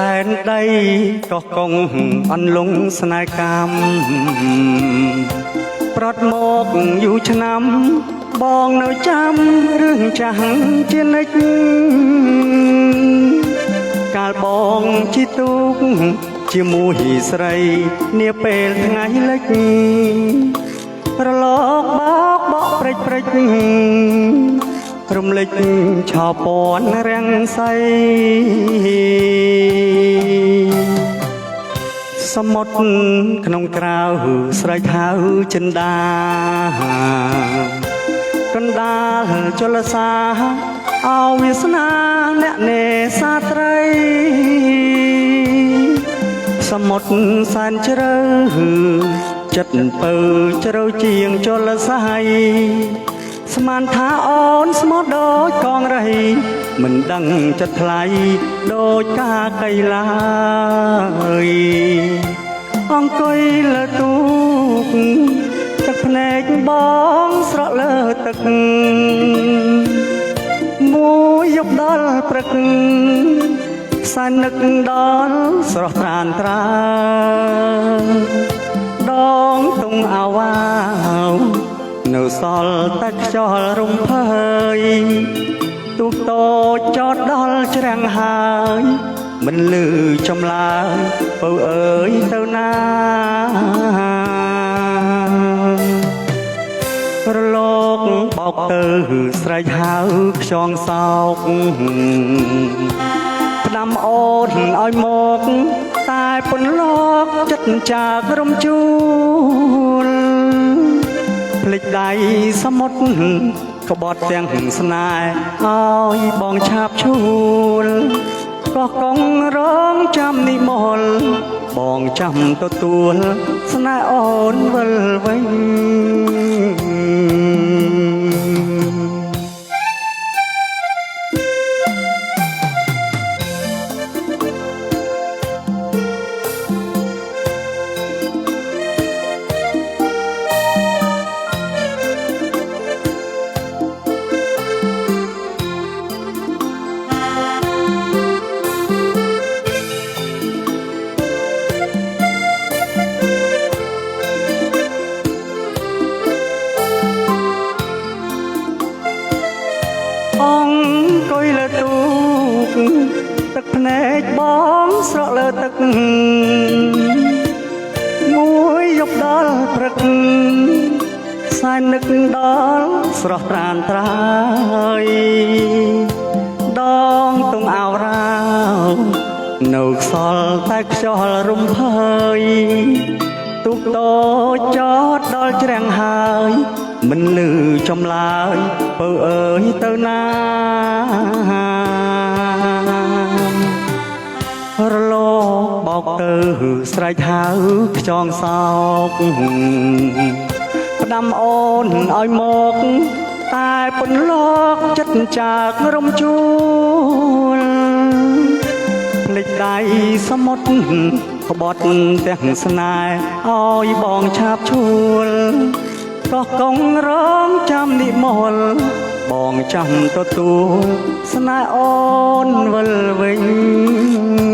ែនដីក៏គង់អន្លង់ស្នេហ៍កម្មប្រត់មកយូរឆ្នាំបងនៅចាំរឿងចាស់ជានិច្ចកាលបងជីទូកជាមួយស្រីនាពេលថ្ងៃលិចប្រឡោកបោកព្រិចរំលេចឆោពណ៌រាំងសីសមុទ្រក្នុងក្រៅស្រែកហៅចិន្តាកណ្ដាលជលសាអោវាសនាអ្នកនេសាត្រីសមុទ្រសែនជ្រៅចិត្តពៅជ្រៅជាងជលសាយស្មានថាអូនស្មោះដូចកងរៃមិនដឹងចិត្តថ្លៃដូចកាកៃឡើយអង្គុយលើទូកទឹកភ្នែកបងស្រក់លើទឹកមួយយប់ដល់ព្រឹកសែននឹកដល់ស្រស់ត្រានត្រាដងទុងអាវ៉ាវនៅសល់តែខ្យល់រំភើយទូកតូចចតដល់ច្រាំងហើយមិនលឺចំឡើយពៅអើយទៅណារលកបោកទៅស្រែកហៅខ្យងសោកផ្ដាំអូនឲ្យមកតែពន្លកចិត្តចាករំជួលភ្លេចដៃសមុទ្រក្បត់ទាំងស្នេហ៍ឲ្យបងឆាបឈួលក៏កងរងចាំនិមលបងចាំទទួលស្នេហ៍អូនវិលវិញអង្គុយលើទូកទឹកភ្នែកបងស្រក់លើទឹកមួយយប់ដល់ព្រឹកសែននឹកដល់ស្រស់ត្រានត្រាយដងទុំអោរាវនៅខ្សល់តែខ្យល់រំភើយទូកតូចចតដល់ច្រាំងហើយមិនលឺចំឡើយពៅអើយទៅណារលកបោកទៅស្រែកហៅខ្យងសោកផ្ដាំអូនឲ្យមកតែពន្លកចិត្តចាករំជួលភ្លេចដៃសមុទ្រក្បត់ទាំងស្នេហ៍ឲ្យបងឆាបឈួលក៏កងរងចាំនិមលបងចាំទទួលស្នេហ៍អូនវិលវិញ